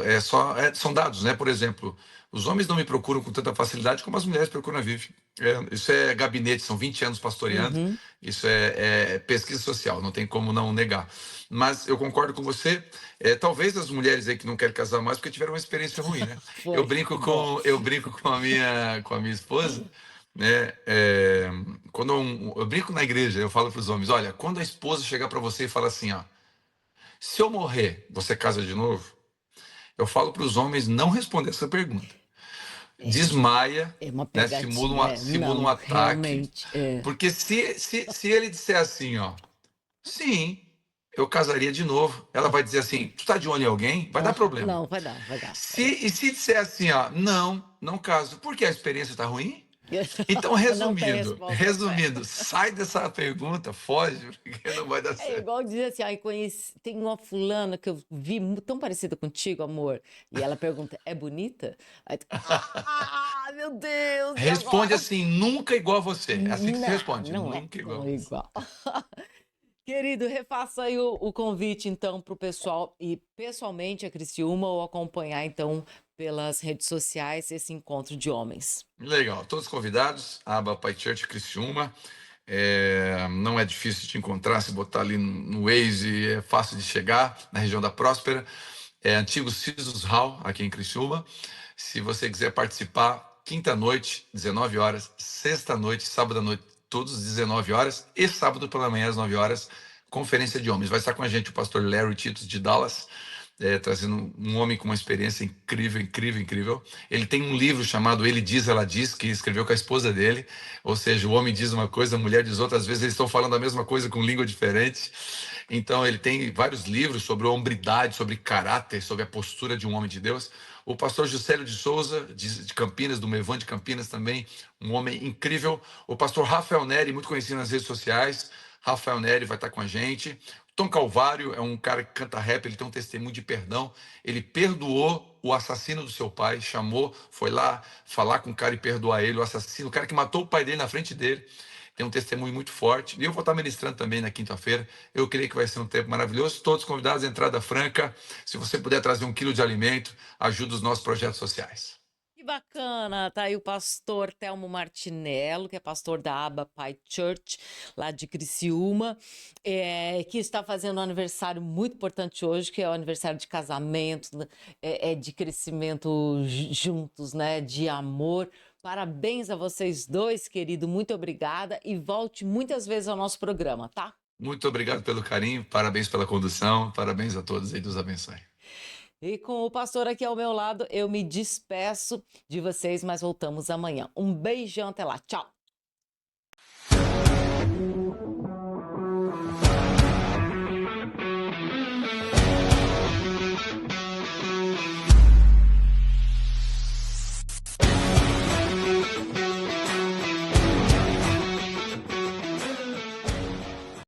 são dados, né? Por exemplo, Os homens não me procuram com tanta facilidade como as mulheres procuram a Vivi. Isso é gabinete, são 20 anos pastoreando, Uhum. isso é pesquisa social, não tem como não negar. Mas eu concordo com você, talvez as mulheres aí que não querem casar mais porque tiveram uma experiência ruim, né? Foi. Bom. Eu brinco com a minha esposa, né? Quando eu brinco na igreja, eu falo para os homens, olha, quando a esposa chegar para você e falar assim, ó, se eu morrer, você casa de novo? Eu falo para os homens não responder essa pergunta. Desmaia, É uma né? pegadinha. Simula um Não, ataque. realmente. É. Porque se ele disser assim, ó, sim, eu casaria de novo, ela vai dizer assim, tu tá de olho em alguém? Vai dar problema. Não, vai dar, vai dar. E se disser assim, ó, não caso, porque a experiência tá ruim? Então, Não tem resumindo, sai dessa pergunta, foge, porque não vai dar É certo. igual dizer assim, ai, tem uma fulana que eu vi tão parecida contigo, amor. E ela pergunta, é bonita? Aí tu, meu Deus, e Responde agora? assim, nunca igual a você. É assim que se responde, Não é nunca igual. tão igual. Querido, refaça aí o convite, então, para o pessoal ir pessoalmente a Criciúma ou acompanhar, então, pelas redes sociais esse encontro de homens. Legal, todos convidados, a Aba Pai Church Criciúma. Não é difícil de encontrar, se botar ali no Waze, é fácil de chegar, na região da Próspera. É antigo Sisos Hall, aqui em Criciúma. Se você quiser participar, quinta-noite, 19 horas, sexta-noite, sábado à noite, todos às 19 horas, e sábado pela manhã às 9 horas, conferência de homens. Vai estar com a gente o pastor Larry Titus de Dallas, trazendo um homem com uma experiência incrível, incrível, incrível. Ele tem um livro chamado Ele Diz, Ela Diz, que escreveu com a esposa dele, ou seja, o homem diz uma coisa, a mulher diz outra, às vezes eles estão falando a mesma coisa com língua diferente. Então ele tem vários livros sobre hombridade, sobre caráter, sobre a postura de um homem de Deus. O pastor Juscelio de Souza, de Campinas, do Mevan de Campinas também, um homem incrível. O pastor Rafael Neri, muito conhecido nas redes sociais. Rafael Neri vai estar com a gente. Tom Calvário é um cara que canta rap, ele tem um testemunho de perdão. Ele perdoou o assassino do seu pai, chamou, foi lá falar com o cara e perdoar ele, o assassino, o cara que matou o pai dele na frente dele. Tem um testemunho muito forte. E eu vou estar ministrando também na quinta-feira. Eu creio que vai ser um tempo maravilhoso. Todos convidados, entrada franca. Se você puder trazer 1 quilo de alimento, ajuda os nossos projetos sociais. Que bacana, tá aí o pastor Telmo Martinello, que é pastor da Aba Pai Church, lá de Criciúma, que está fazendo um aniversário muito importante hoje, que é o aniversário de casamento, de crescimento juntos, né, de amor. Parabéns a vocês dois, querido, muito obrigada e volte muitas vezes ao nosso programa, tá? Muito obrigado pelo carinho, parabéns pela condução, parabéns a todos aí, Deus abençoe. E com o pastor aqui ao meu lado, eu me despeço de vocês, mas voltamos amanhã. Um beijão, até lá, tchau!